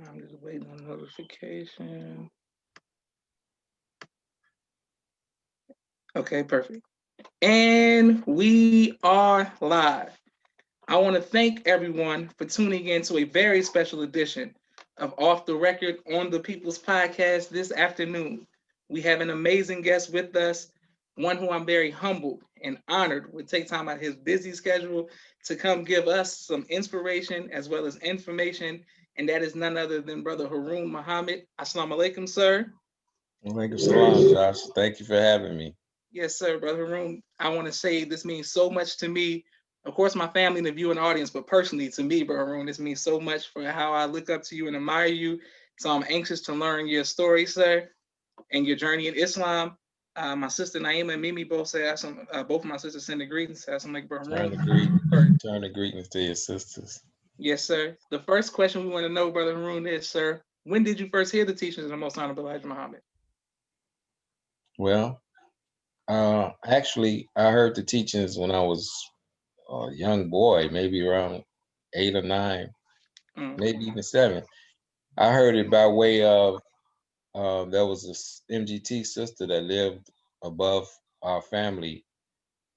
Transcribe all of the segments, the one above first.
I'm just waiting on notification. Okay, perfect. And we are live. I want to thank everyone for tuning in to a very special edition of Off the Record on the People's Podcast this afternoon. We have an amazing guest with us, one who I'm very humbled and honored would take time out of his busy schedule to come give us some inspiration as well as information. And that is none other than Brother Harun Muhammad. Assalamu alaikum, sir. Walaikum salam, Josh. Thank you for having me. Yes, sir, Brother Harun. I want to say this means so much to me. Of course, my family and the viewing audience, but personally to me, Brother Harun, this means so much for how I look up to you and admire you. So I'm anxious to learn your story, sir, and your journey in Islam. My sister Naima and Mimi both say, both of my sisters send the greetings. Have some like Brother Turn Harun. the greet, turn the greetings to your sisters. Yes, sir. The first question we want to know, Brother Harun, is, sir, when did you first hear the teachings of the Most Honorable Elijah Muhammad? Well, actually, I heard the teachings when I was a young boy, maybe around 8 or 9, Mm. maybe even 7. I heard it by way of there was this MGT sister that lived above our family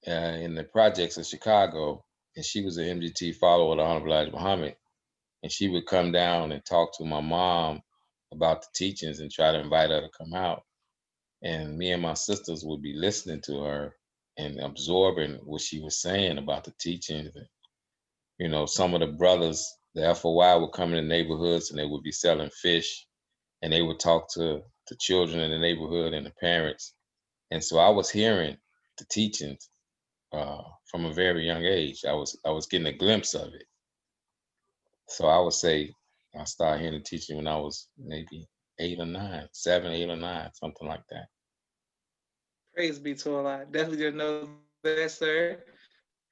in the projects of Chicago, and she was an MGT follower of the Honorable Elijah Muhammad. And she would come down and talk to my mom about the teachings and try to invite her to come out. And me and my sisters would be listening to her and absorbing what she was saying about the teachings. And, some of the brothers, the FOI, would come in the neighborhoods and they would be selling fish, and they would talk to the children in the neighborhood and the parents. And so I was hearing the teachings from a very young age. I was getting a glimpse of it. So I would say I started hearing the teaching when I was maybe 8 or 9, 7, 8 or 9, something like that. Praise be to Allah. Definitely didn't know that, sir.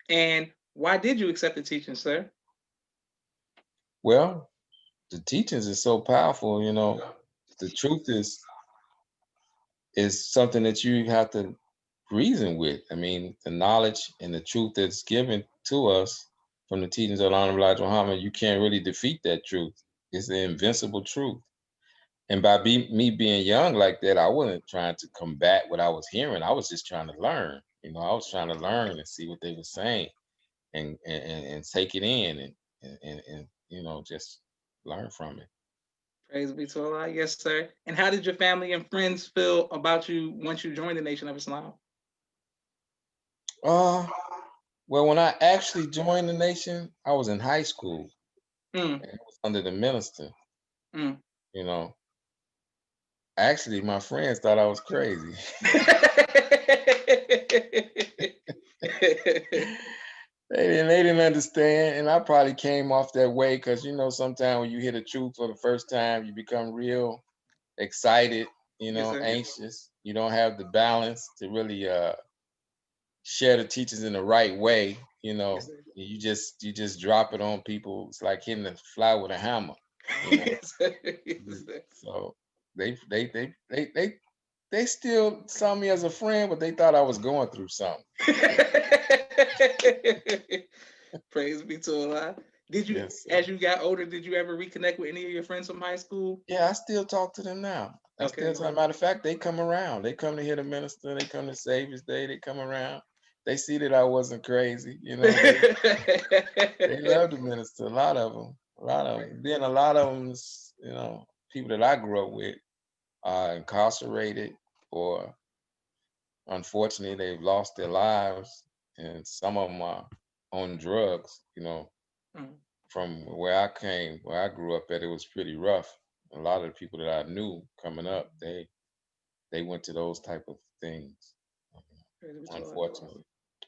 And why did you accept the teaching, sir? Well, the teachings is so powerful. The truth is something that you have to reason with. I mean, the knowledge and the truth that's given to us from the teachings of the Honorable Elijah Muhammad, you can't really defeat that truth. It's the invincible truth. And by me being young like that, I wasn't trying to combat what I was hearing. I was just trying to learn. I was trying to learn and see what they were saying and take it in and just learn from it. Praise be to Allah. Yes, sir. And how did your family and friends feel about you once you joined the Nation of Islam? Uh, well, when I actually joined the nation, I was in high school Mm, and I was under the minister. mm. You know, actually, my friends thought I was crazy. They didn't understand, and I probably came off that way because sometimes when you hear the truth for the first time, you become real excited, Yes, sir. anxious. You don't have the balance to really share the teachings in the right way. Yes, sir. You just drop it on people. It's like hitting a fly with a hammer. You know, Yes, sir. Yes, sir. so they still saw me as a friend, but they thought I was going through something. Praise be to Allah. Did you, Yes, sir. as you got older, did you ever reconnect with any of your friends from high school? Yeah, I still talk to them now. I still Okay. talk. Matter of fact, they come around. They come to hear the minister. They come to Savior's Day. They come around. They see that I wasn't crazy. They love the minister. A lot of them. A lot of them. Then a lot of them, people that I grew up with are incarcerated or unfortunately they've lost their lives, and some of them are on drugs. Mm. From where I grew up at, it was pretty rough. A lot of the people that I knew coming up, they went to those type of things, Praise be to Allah. unfortunately.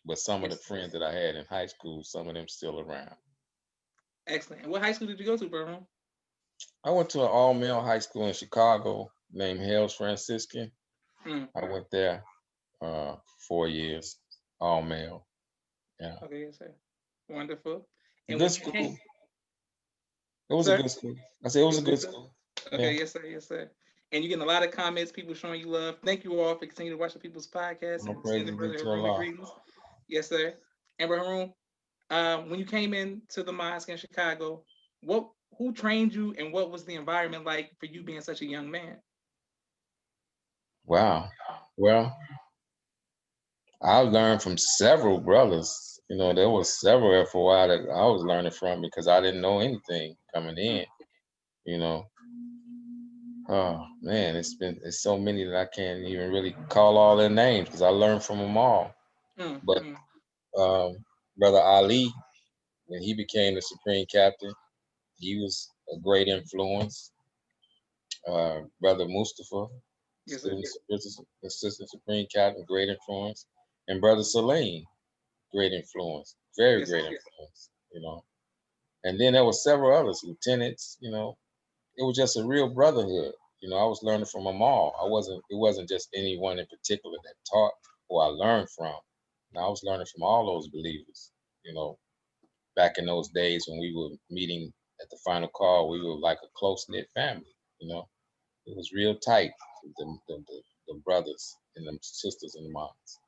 But some of the Yes. friends that I had in high school, some of them still around. Excellent. And what high school did you go to, bro? I went to an all male high school in Chicago named Hales Franciscan. Mm. I went there 4 years, all male. Yeah, Okay, yes, sir. Wonderful. And good when you came, school. It was a sir, good school. I said it it was a was a good good school. school. Yeah. Okay, yes, sir, yes, sir. And you're getting a lot of comments, people showing you love. Thank you all for continuing to watch the People's Podcast No and sending praises due Brother to Harun the Allah. greetings. Yes, sir. And Brother Harun, when you came into the mosque in Chicago, what who trained you, and what was the environment like for you being such a young man? Wow. Well, I learned from several brothers. There was several FOI that I was learning from because I didn't know anything coming Mm, in. You know, oh man, it's so many that I can't even really call all their names because I learned from them all. mm, But mm. um, Brother Ali, when he became the Supreme Captain, he was a great influence. Brother Mustafa, Yes, sir. Assistant Supreme Captain, great influence, and Brother Salim, great influence, very Yes, sir. great influence. And then there were several others, lieutenants. It was just a real brotherhood. I was learning from them all. It wasn't just anyone in particular that taught or I learned from. And I was learning from all those believers. You know, Back in those days when we were meeting at the final call, we were like a close knit family. You know, it was real tight. The brothers and the sisters and the moms.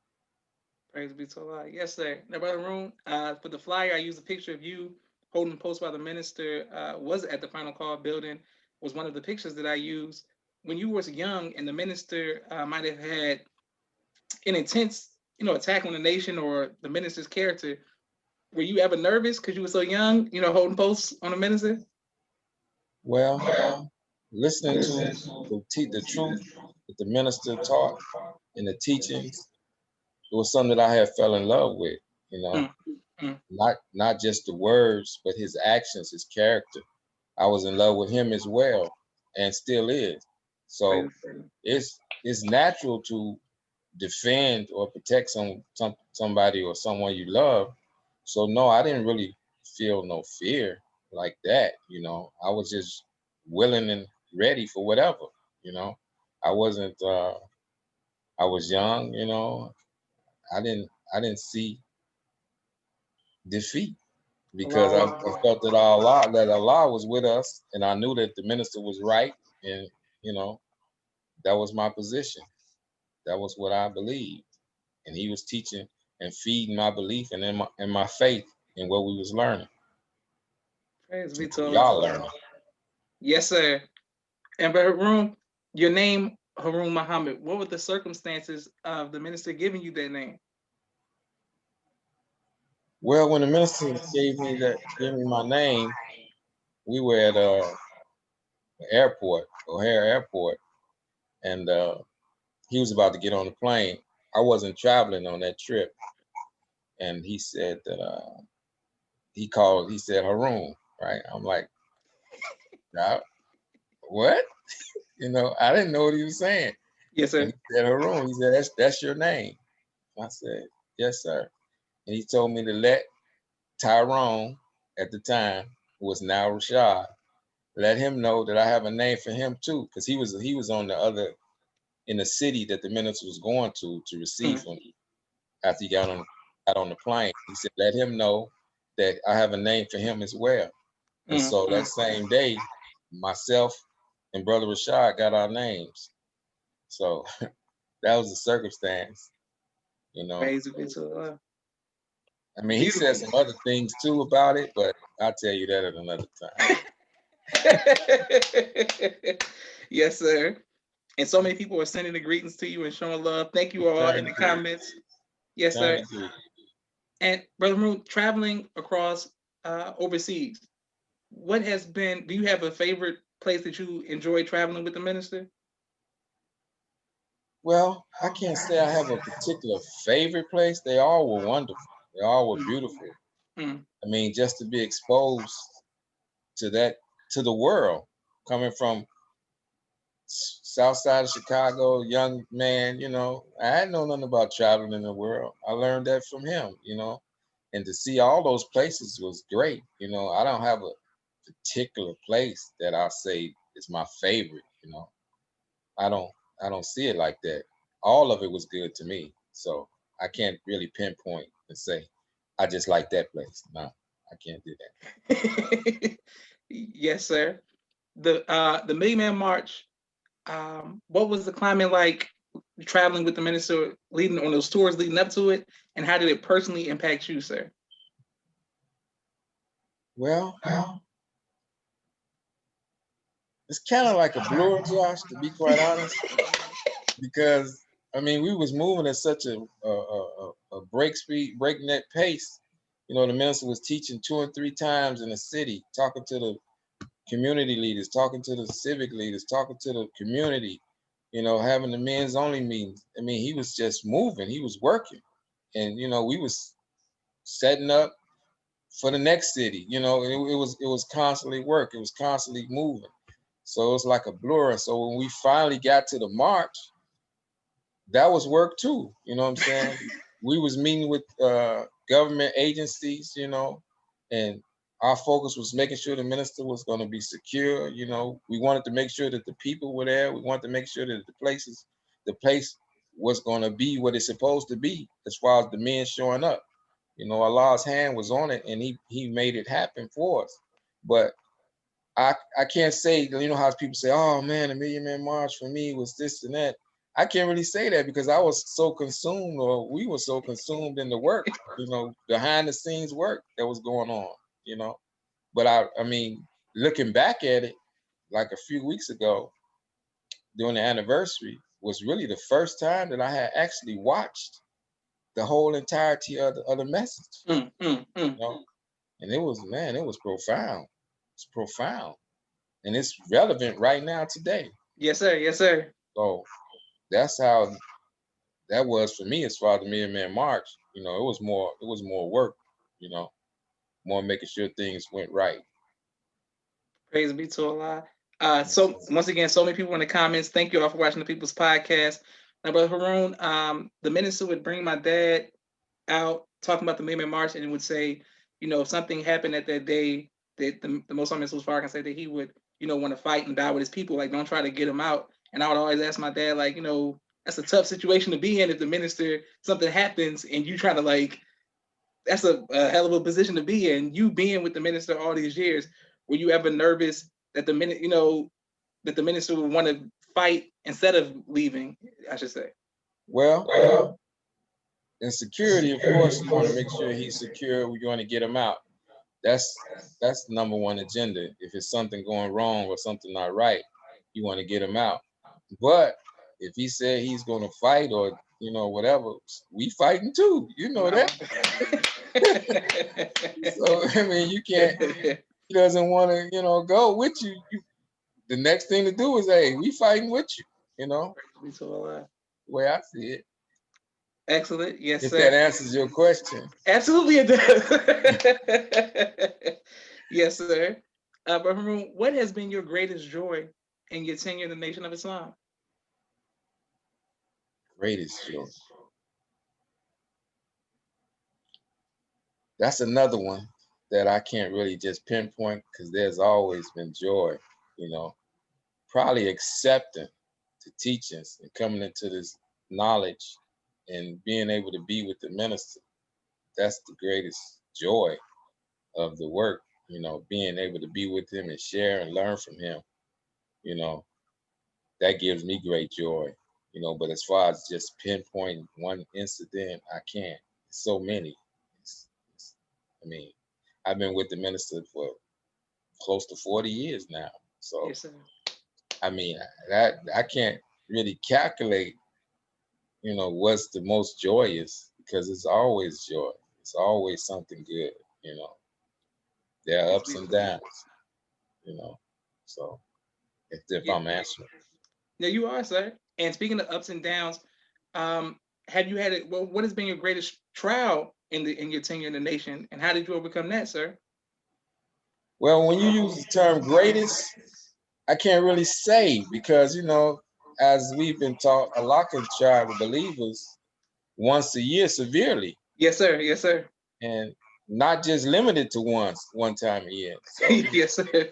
Praise be to Allah. Yes, sir. Now, Brother Room, for the flyer, I used a picture of you holding the post while the minister was at the final call building, was one of the pictures that I used. When you was young and the minister might have had an intense, attack on the nation or the minister's character, were you ever nervous because you were so young, holding posts on the minister? Well, listening to the truth that the minister taught and the teachings, it was something that I had fell in love with. You know, Mm, mm, not just the words, but his actions, his character. I was in love with him as well, and still is. So praise the Lord. it's natural to defend or protect somebody or someone you love. So no, I didn't really feel no fear like that. I was just willing and ready for whatever. You know, I wasn't. I was young. I didn't see defeat because Allah. I felt that Allah was with us, and I knew that the minister was right, and you know that was my position. That was what I believed, and he was teaching and feeding my belief and in my faith in what we was learning, Praise and be what to we are Allah. learning. Yes, sir. And Brother Harun, your name Harun Muhammad. What were the circumstances of the minister giving you that name? Well, when the minister gave me my name, we were at airport, O'Hare Airport, and he was about to get on the plane. I wasn't traveling on that trip, and he said that he called. He said Harun, right? I'm like, "Nah, what? I didn't know what he was saying. Yes, And sir. he said Harun. He said that's your name. I said yes, sir. And he told me to let Tyrone at the time, who was now Rashad, let him know that I have a name for him too, because he was on the other in the city that the minister was going to receive Mm, him after he got on the plane. He said let him know that I have a name for him as well. And mm, so that mm. same day, myself and Brother Rashad got our names. So that was the circumstance, you know. Praise be to Allah. I mean, he said Beautiful. some other things too about it, but I'll tell you that at another time. Yes, sir. And so many people are sending the greetings to you and showing love. Thank you all in Thank the you. comments. Yes, sir. Thank you. And Brother Moon, traveling across overseas, what has been? Do you have a favorite place that you enjoy traveling with the minister? Well, I can't say I have a particular favorite place. They all were wonderful. They all were Mm, beautiful. mm, I mean, just to be exposed to to the world, coming from south side of Chicago, young man, I hadn't known nothing about traveling in the world. I learned that from him, and to see all those places was great. I don't have a particular place that I say is my favorite. I don't I don't see it like that. All of it was good to me. So I can't really pinpoint and say I just like that place. No, I can't do that. Yes, sir. The Million Man March. What was the climate like traveling with the minister, leading on those tours leading up to it, and how did it personally impact you, sir? Well, it's kind of like a blur, Josh, to be quite honest, because I mean we was moving at such a breakneck pace. You know, the minister was teaching 2 and 3 times in the city, talking to the community leaders, talking to the civic leaders, talking to the community. You know, having the men's only meetings. I mean, he was just moving. He was working, and you know, we was setting up for the next city. You know, it was constantly work. It was constantly moving. So it was like a blur. So when we finally got to the march, that was work too. You know what I'm saying? We was meeting with government agencies, you know, and our focus was making sure the minister was going to be secure. You know, we wanted to make sure that the people were there. We wanted to make sure that the place was going to be what it's supposed to be as far as the men showing up. You know, Allah's hand was on it, and he made it happen for us. But I can't say, you know how people say, oh man, a Million Man March for me was this and that. I can't really say that because I was so consumed, or we were so consumed in the work, you know, behind the scenes work that was going on, you know. But I mean, looking back at it, like a few weeks ago during the anniversary, was really the first time that I had actually watched the whole entirety of the message, you know. And it was, man, it was profound. It's profound. And it's relevant right now today. Yes, sir. Yes, sir. So that's how that was for me as far as the Million Man March. You know, it was more work, you know, more making sure things went right. Praise be to Allah. Yes, So sir. once again, so many people in the comments. Thank you all for watching the People's Podcast. Now, Brother Harun, the minister would bring my dad out talking about the Million Man March, and it would say, you know, if something happened at that day, that the most honorable Mr. Farrakhan said that he would, you know, want to fight and die with his people. Like, don't try to get him out. And I would always ask my dad, like, you know, that's a tough situation to be in if the minister something happens and you try to like that's a hell of a position to be in. You being with the minister all these years, were you ever nervous that that the minister would want to fight instead of leaving? I should say. Well, in security, of course, you want to make sure he's secure. We want to get him out. That's the number one agenda. If it's something going wrong or something not right, you want to get him out. But if he said he's going to fight or you know whatever, we fighting too. You know that. So I mean, you can't. He doesn't want to, you know, go with you. The next thing to do is, hey, we fighting with you. You know, the way I see it. Excellent. Yes, If sir. that answers your question. Absolutely, it does. Yes, sir. But Harun, what has been your greatest joy in your tenure in the Nation of Islam? Greatest joy. That's another one that I can't really just pinpoint because there's always been joy, you know. Probably accepting the teachings and coming into this knowledge and being able to be with the minister. That's the greatest joy of the work, you know, being able to be with him and share and learn from him, you know, that gives me great joy, you know. But as far as just pinpointing one incident, I can't. So many. It's, I mean, I've been with the minister for close to 40 years now. So, Yes, sir. I mean, that I can't really calculate, you know, what's the most joyous because it's always joy. It's always something good, you know. There are Praise ups be and to Allah. downs, you know. So, if Yeah, I'm answering. yeah, you are, sir. And speaking of ups and downs, um, have you had it? Well, what has been your greatest trial in your tenure in the nation, and how did you overcome that, sir? Well, when you use the term greatest, I can't really say because, you know, as we've been taught, Allah can try with believers once a year severely Yes, sir. Yes, sir. and not just limited to one time a year. So Yes, sir.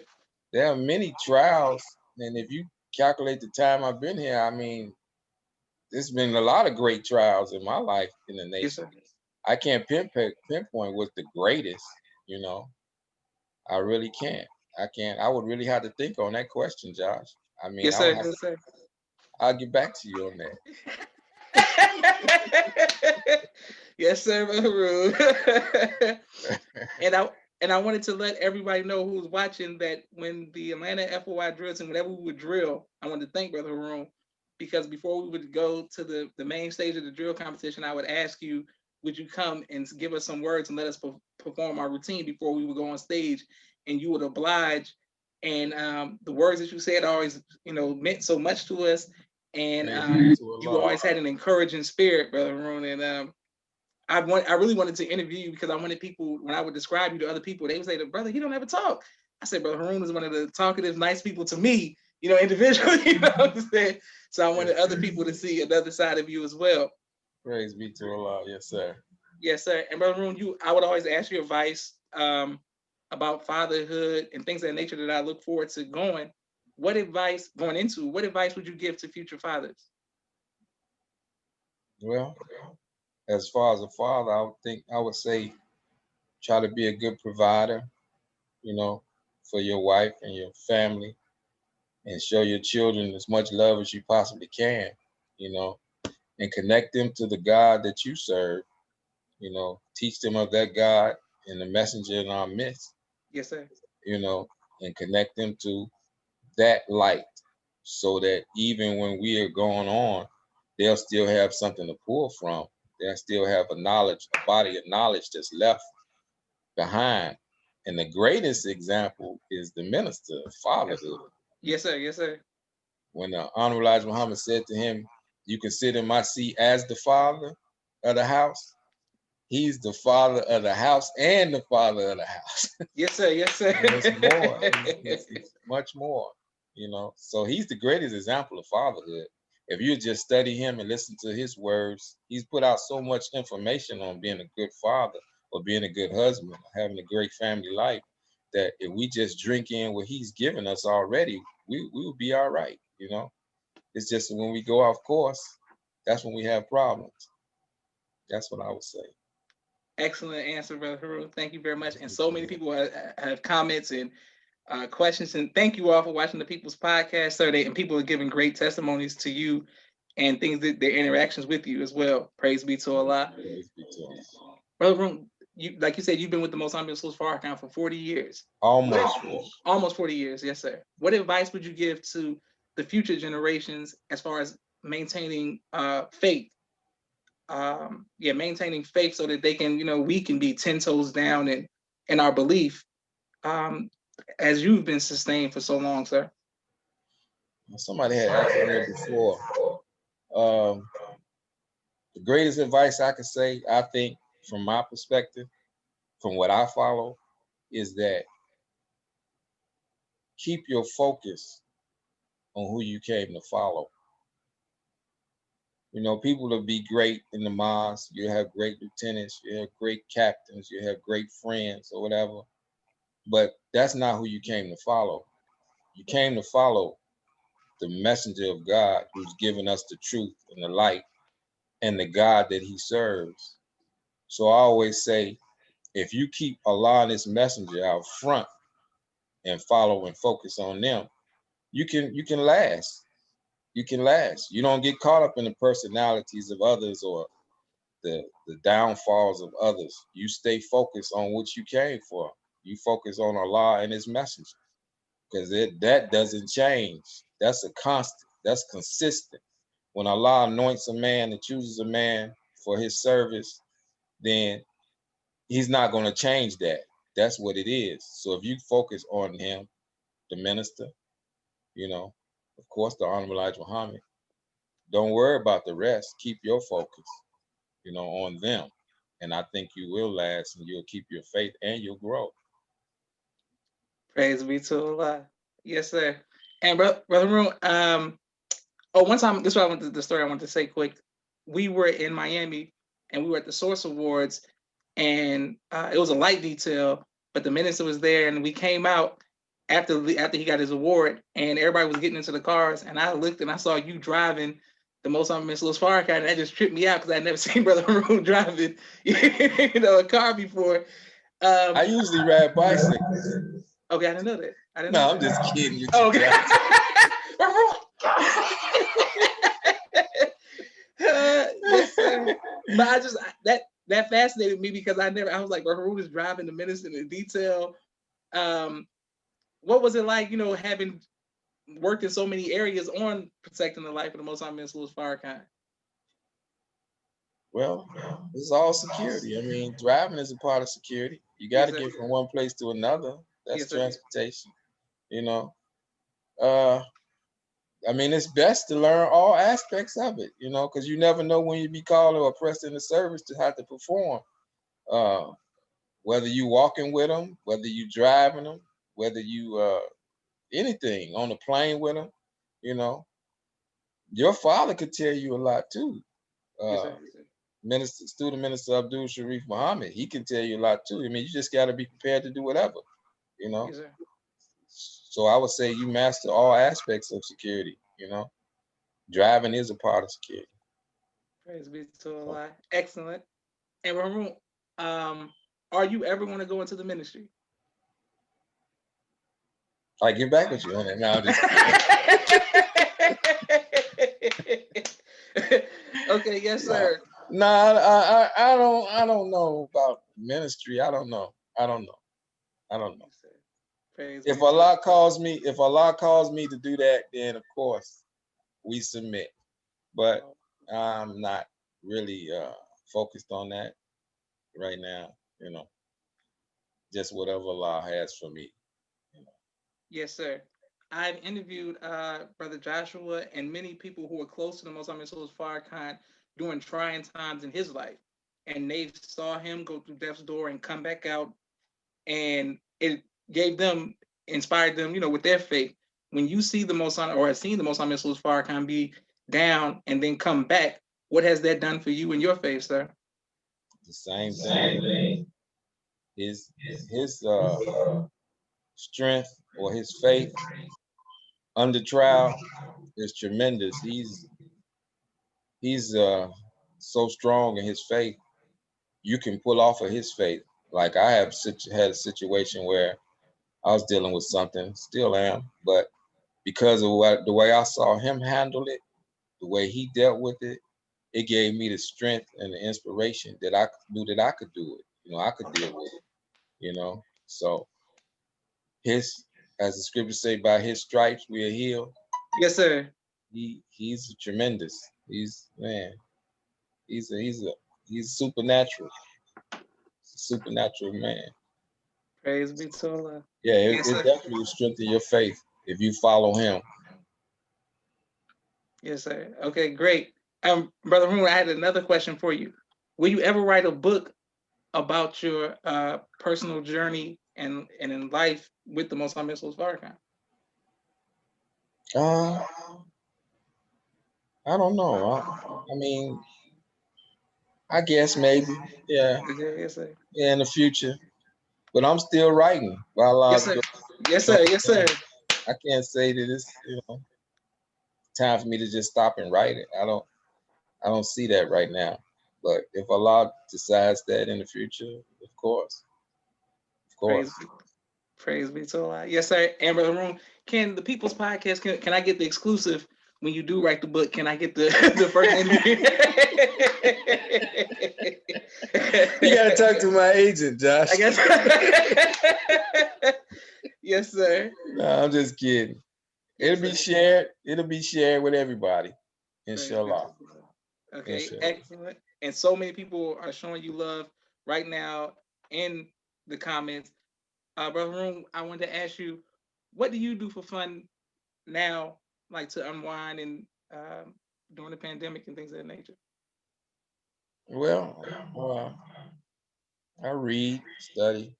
there are many trials. And if you calculate the time I've been here, I mean, there's been a lot of great trials in my life in the Yes, nation. sir. I can't pinpoint what's the greatest, you know. I really can't. I can't. I would really have to think on that question, Josh. I mean, Yes, I would sir. have to, Yes, sir. I'll get back to you on that. Yes, sir, Maroon. and And I wanted to let everybody know who's watching that when the Atlanta FOI drill team, whenever we would drill, I wanted to thank Brother Harun, because before we would go to the main stage of the drill competition, I would ask you, would you come and give us some words and let us perform our routine before we would go on stage, and you would oblige. And the words that you said always, meant so much to us. And you always had an encouraging spirit, Brother Harun. And I really wanted to interview you because I wanted people, when I would describe you to other people, they would say, brother, he don't ever talk. I said, Brother Harun is one of the talkative, nice people to me, individually, you know what I'm saying? So I wanted other people to see another side of you as well. Praise be to Allah. Yes, sir. Yes, sir. And Brother Harun, I would always ask you advice about fatherhood and things of that nature that I look forward to going. What advice would you give to future fathers? Well, as far as a father, I would say try to be a good provider, you know, for your wife and your family, and show your children as much love as you possibly can, you know, and connect them to the God that you serve, you know, teach them of that God and the messenger in our midst, Yes, sir. you know, and connect them to that light so that even when we are going on, they'll still have something to pull from. They'll still have a body of knowledge that's left behind. And the greatest example is the minister of fatherhood. Yes, sir. Yes, sir. When the Honorable Elijah Muhammad said to him, "You can sit in my seat as the father of the house," he's the father of the house and the father of the house. Yes, sir. Yes, sir. It's more. It's much more, you know. So he's the greatest example of fatherhood. If you just study him and listen to his words, he's put out so much information on being a good father or being a good husband, having a great family life, that if we just drink in what he's given us already, we will be all right, you know. It's just when we go off course, that's when we have problems. That's what I would say. Excellent answer, Brother Harun. Thank you very much. And so many people have comments and questions. And thank you all for watching the People's Podcast, sir. And people are giving great testimonies to you and things that their interactions with you as well. Praise be to Allah. Praise be to Allah. Brother Harun, like you said, you've been with the Most High Farrakhan for 40 years. Almost 40 years, yes, sir. What advice would you give to the future generations as far as maintaining faith? Maintaining faith so that they can, we can be 10 toes down in our belief, as you've been sustained for so long, sir. Somebody had asked me before. The greatest advice I could say, I think, from my perspective, from what I follow, is that keep your focus on who you came to follow. You know, people will be great in the mosque. You have great lieutenants, you have great captains, you have great friends or whatever. But that's not who you came to follow. You came to follow the messenger of God who's given us the truth and the light and the God that he serves. So I always say, if you keep Allah and his messenger out front and follow and focus on them, you can last. You can last. You don't get caught up in the personalities of others or the downfalls of others. You stay focused on what you came for. You focus on Allah and his messenger, because that doesn't change. That's a constant. That's consistent. When Allah anoints a man and chooses a man for his service, then he's not going to change that. That's what it is. So if you focus on him, the minister, you know, of course, the Honorable Elijah Muhammad, don't worry about the rest. Keep your focus, you know, on them. And I think you will last and you'll keep your faith and you'll grow. Praise be to Allah. Yes, sir. And Brother Harun, one time, this is what the story I wanted to say quick. We were in Miami and we were at the Source Awards, and it was a light detail, but the minister was there, and we came out after he got his award, and everybody was getting into the cars, and I looked and I saw you driving the most Miss Louis Farrakhan, and that just tripped me out because I'd never seen Brother Harun driving, a car before. I usually ride bicycles. Okay, I didn't know that. I'm just kidding. Okay. Yes, sir. But that fascinated me because I was like, well, Harun is driving the minister in detail. What was it like, having worked in so many areas on protecting the life of the Most High Minister Louis Farrakhan? Well, it's all security. I mean, driving is a part of security. You got to get from one place to another. That's transportation. You know, I mean, it's best to learn all aspects of it. Because you never know when you be called or pressed in the service to have to perform. Whether you walking with them, whether you driving them, whether you anything on the plane with them, your father could tell you a lot too. Student Minister Abdul Sharif Muhammad, he can tell you a lot too. I mean, you just got to be prepared to do whatever, So I would say you master all aspects of security. Driving is a part of security. Praise be to Allah. Excellent. And Harun, are you ever going to go into the ministry? I get back with you on that now. Okay, yes, sir. No, I don't know about ministry. I don't know. If Allah calls me to do that, then of course we submit. But I'm not really focused on that right now. Just whatever Allah has for me. Yes, sir. I've interviewed Brother Joshua and many people who are close to the Most High Louis Farrakhan during trying times in his life, and they saw him go through death's door and come back out, and it inspired them, with their faith. When you see the Most High, or have seen the Most High Louis Farrakhan be down and then come back, what has that done for you and your faith, sir? The same thing. His strength or his faith under trial is tremendous. He's so strong in his faith. You can pull off of his faith. Like I have had a situation where I was dealing with something, still am, but because of the way I saw him handle it, the way he dealt with it, it gave me the strength and the inspiration that I knew that I could do it. I could deal with it. So as the scriptures say, by his stripes we are healed. Yes, sir. He's tremendous. He's supernatural. Supernatural man. Praise be to Allah. Yeah, it definitely will strengthen your faith if you follow him. Yes, sir. Okay, great. Brother Harun, I had another question for you. Will you ever write a book about your personal journey and in life with the Most High Louis Farrakhan? I don't know. I mean, I guess maybe. Yeah. Yes, sir. Yeah, in the future. But I'm still writing while yes, sir. Yes, sir. Yes, sir. I can't say that it's time for me to just stop and write it. I don't see that right now. But if Allah decides that in the future, of course. Praise be to Allah. Yes, sir. And Brother Harun, can the People's Podcast, can I get the exclusive when you do write the book? Can I get the first interview? You gotta talk to my agent, Josh. I guess. Yes, sir. No, I'm just kidding. It'll be shared. It'll be shared with everybody. Inshallah. Okay, inshallah. Excellent. And so many people are showing you love right now in the comments. Brother Harun, I wanted to ask you, what do you do for fun now, like to unwind and during the pandemic and things of that nature? Well, I read, study,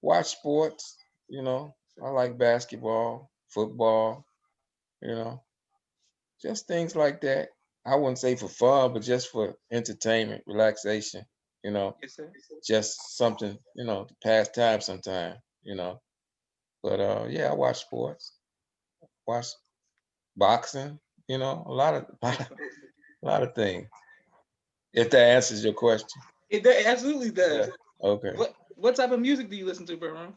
watch sports. I like basketball, football. Just things like that. I wouldn't say for fun, but just for entertainment, relaxation. Yes, sir. Just something, to pass time sometime. But yeah, I watch sports, watch boxing. A lot of things. If that answers your question. It absolutely does. Yeah. Okay. What type of music do you listen to, Harun?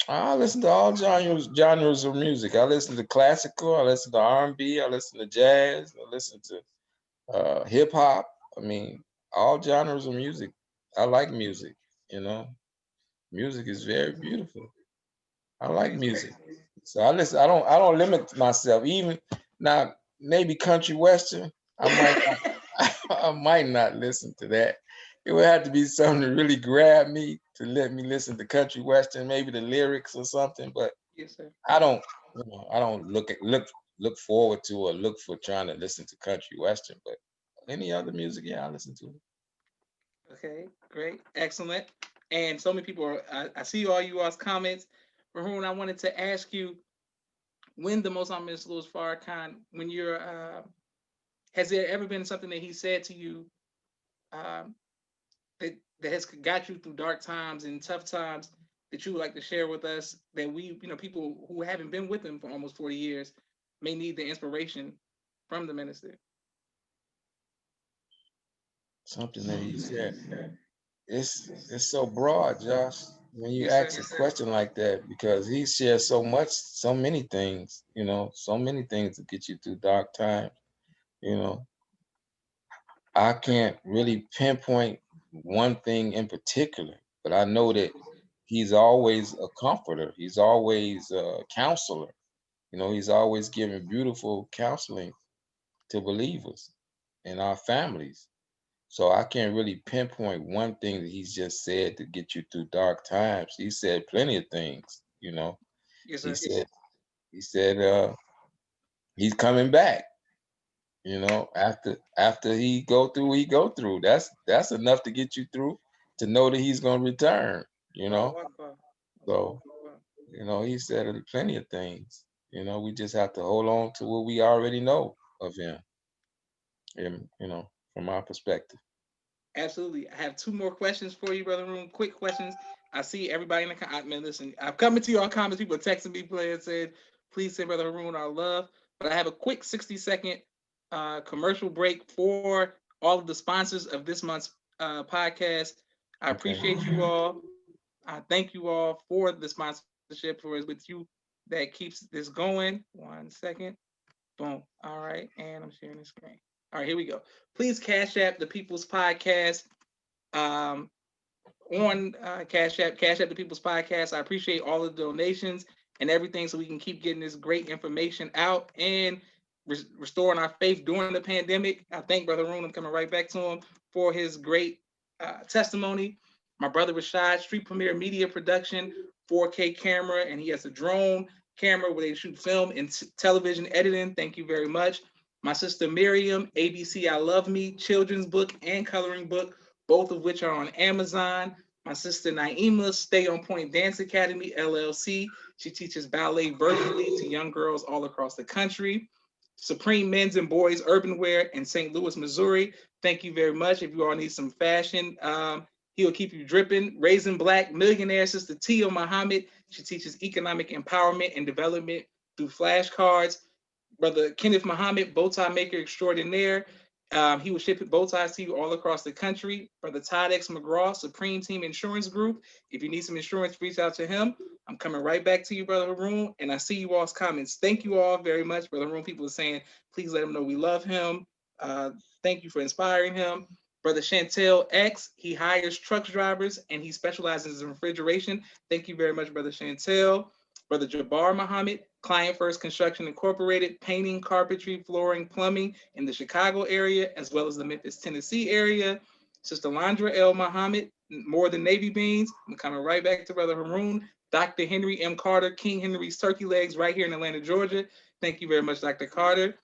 I listen to all genres of music. I listen to classical. I listen to R&B. I listen to jazz. I listen to hip hop. I mean, all genres of music. I like music. You know, music is very beautiful. I like Okay. music, so I listen. I don't limit myself. Even now, maybe country western. I might not. I might not listen to that. It would have to be something to really grab me to let me listen to country western. Maybe the lyrics or something. But Yes, sir. I don't. I don't look forward to or look for trying to listen to country western. But any other music, yeah, I listen to it. Okay, great, excellent. And so many people are. I see all you all's comments. Harun, I wanted to ask you when the most honorable Louis Farrakhan, when you're, has there ever been something that he said to you um, that has got you through dark times and tough times that you would like to share with us that we, people who haven't been with him for almost 40 years may need the inspiration from the minister? Something that he said. It's so broad, Josh, when you Yes, sir. ask a question like that, because he shares so much, so many things, so many things to get you through dark times. You know, I can't really pinpoint one thing in particular, but I know that he's always a comforter. He's always a counselor. He's always giving beautiful counseling to believers and our families. So I can't really pinpoint one thing that he's just said to get you through dark times. He said plenty of things. Yes, He sir. said he said he's coming back, after he go through. That's enough to get you through to know that he's gonna return, you Allahu know. Akbar. Allahu So, Akbar. he said plenty of things. We just have to hold on to what we already know of him, from our perspective. Absolutely. I have two more questions for you, Brother Room. Quick questions. I see everybody in the man. Listen, I'm coming to you on comments. People are texting me, playing, said, please send Brother Haroon our love. But I have a quick 60-second commercial break for all of the sponsors of this month's podcast. I Okay. appreciate you all. I thank you all for the sponsorship, for it's with you that keeps this going. 1 second. Boom. All right. And I'm sharing the screen. All right, here we go. Please Cash App the People's Podcast um, on Cash App the People's Podcast. I appreciate all of the donations and everything so we can keep getting this great information out and restoring our faith during the pandemic. I thank Brother Roon. I'm coming right back to him for his great testimony. My brother Rashad, Street Premiere Media Production, 4K camera, and he has a drone camera where they shoot film and television editing. Thank you very much. My sister Miriam, ABC I Love Me, children's book and coloring book, both of which are on Amazon. My sister Naima, Stay on Point Dance Academy, LLC. She teaches ballet virtually to young girls all across the country. Supreme Men's and Boys Urban Wear in St. Louis, Missouri. Thank you very much. If you all need some fashion, he'll keep you dripping. Raising Black Millionaire Sister Tia Muhammad. She teaches economic empowerment and development through flashcards. Brother Kenneth Muhammad, bow tie maker extraordinaire. He will ship bow ties to you all across the country. Brother Todd X. McGraw, Supreme Team Insurance Group. If you need some insurance, reach out to him. I'm coming right back to you, Brother Haroon, and I see you all's comments. Thank you all very much. Brother Haroon, people are saying, please let him know we love him. Uh, Thank you for inspiring him. Brother Chantel X, he hires truck drivers and he specializes in refrigeration. Thank you very much, Brother Chantel. Brother Jabbar Muhammad, Client First Construction Incorporated, painting, carpentry, flooring, plumbing in the Chicago area, as well as the Memphis, Tennessee area. Sister Landra L. Muhammad, More Than Navy Beans. I'm coming right back to Brother Haroon. Dr. Henry M. Carter, King Henry's Turkey Legs, right here in Atlanta, Georgia. Thank you very much, Dr. Carter.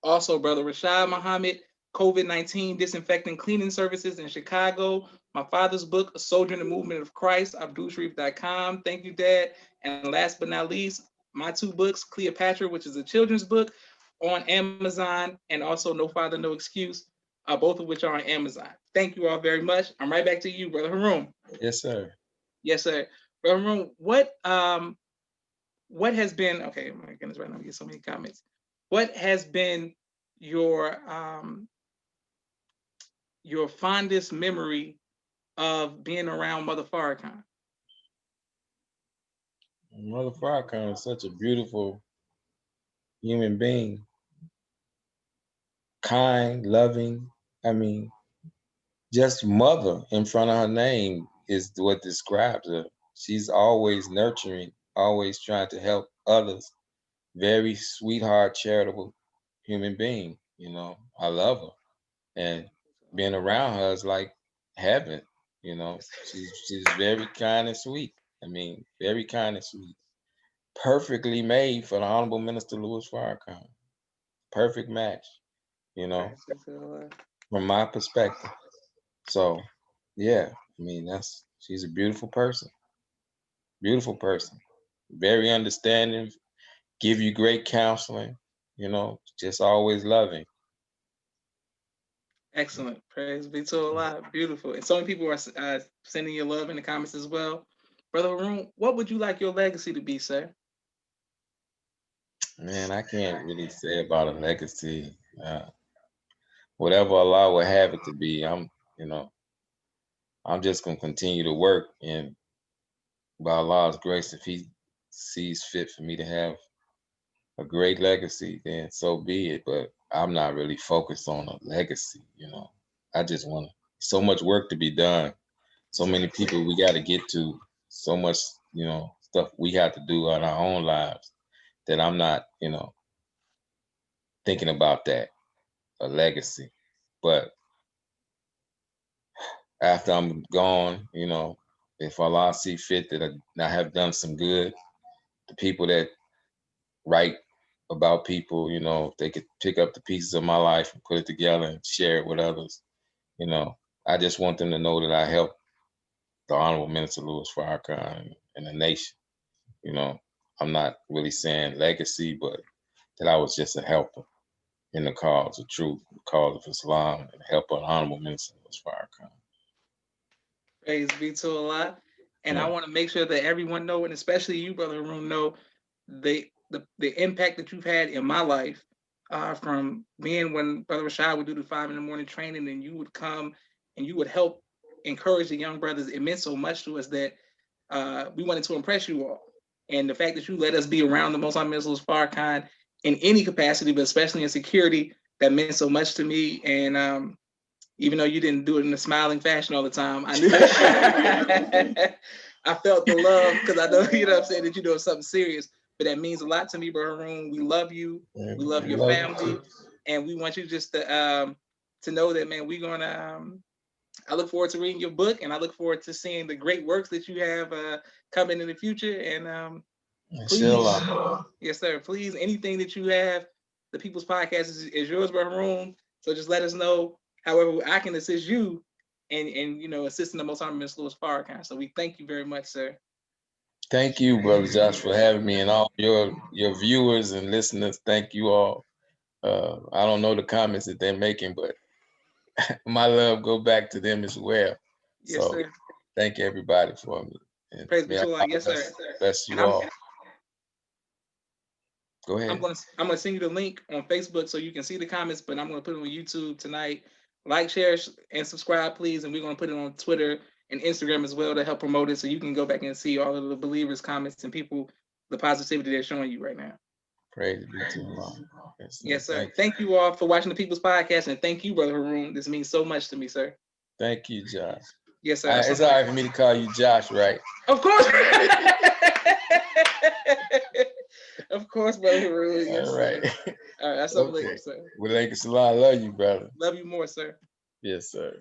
Also, Brother Rashad Muhammad, COVID-19 disinfecting cleaning services in Chicago. My father's book, A Soldier in the Movement of Christ, AbdulSharif.com. Thank you, Dad. And last but not least, my two books, Cleopatra, which is a children's book on Amazon, and also No Father, No Excuse, both of which are on Amazon. Thank you all very much. I'm right back to you, Brother Haroon. Yes, sir. Yes, sir. Brother Haroon, what has been, okay, my goodness, right now we get so many comments. What has been your your fondest memory of being around Mother Farrakhan? Mother Farrakhan is such a beautiful human being, kind, loving. I mean, just mother in front of her name is what describes her. She's always nurturing, always trying to help others. Very sweetheart, charitable human being. I love her, and being around her is like heaven. She's very kind and sweet. I mean, very kind and sweet. Perfectly made for the Honorable Minister Louis Farrakhan. Perfect match. You know, Praise be to the Lord. from my perspective. So, yeah, I mean, she's a beautiful person. Beautiful person. Very understanding, give you great counseling, just always loving. Excellent. Praise be to Allah. Beautiful. And so many people are sending you love in the comments as well. Brother Harun, what would you like your legacy to be, sir? Man, I can't really say about a legacy. Whatever Allah will have it to be, I'm just gonna continue to work, and by Allah's grace, if He sees fit for me to have a great legacy, then so be it. But I'm not really focused on a legacy. I just want so much work to be done, so many people we got to get to, so much, stuff we have to do in our own lives that I'm not, thinking about that, a legacy. But after I'm gone, if Allah see fit that I have done some good, the people that write about people, if they could pick up the pieces of my life and put it together and share it with others, you know, I just want them to know that I helped the Honorable Minister Louis Farrakhan and the nation. You know, I'm not really saying legacy, but that I was just a helper in the cause of truth, the cause of Islam, and help of the Honorable Minister Louis Farrakhan. Praise be to Allah. And I Yeah. want to make sure that everyone know, and especially you, Brother Harun, know the impact that you've had in my life, from being when Brother Rashad would do the 5 in the morning training, and you would come and you would help encourage the young brothers. It meant so much to us that we wanted to impress you all. And the fact that you let us be around the Most High Missiles Farrakhan in any capacity, but especially in security, that meant so much to me. And even though you didn't do it in a smiling fashion all the time, I knew I felt the love, because I know, you know what I'm saying, that you're doing something serious. But that means a lot to me, Bro Harun. We love you. Yeah, We love we your love family. you. And we want you just to know that, man, we're going to, I look forward to reading your book, and I look forward to seeing the great works that you have coming in the future. And please, Inshallah. yes, sir, please, anything that you have, the People's Podcast is yours, Bro Harun. So just let us know however I can assist you, and assisting the Most Honorable Miss Louis Farrakhan. So we thank you very much, sir. Thank you, Brother Josh, for having me, and all your viewers and listeners. Thank you all. I don't know the comments that they're making, but my love go back to them as well. Yes, So sir. thank everybody for me. And Praise be may to Allah. Allah Yes, sir. bless And you all. Go ahead. I'm gonna send you the link on Facebook so you can see the comments, but I'm gonna put it on YouTube tonight. Like, share, and subscribe, please. And we're gonna put it on Twitter and Instagram as well to help promote it, so you can go back and see all of the believers' comments and people, the positivity they're showing you right now. Praise be to Allah. Yes, sir. Thank you all for watching the People's Podcast, and thank you, Brother Harun. This means so much to me, sir. Thank you, Josh. Yes, sir. It's all right for me to call you Josh, right? Of course. Of course, Brother Harun. Yes, All right. sir. All right. That's something, okay. Sir. Well, I love you, brother. Love you more, sir. Yes, sir.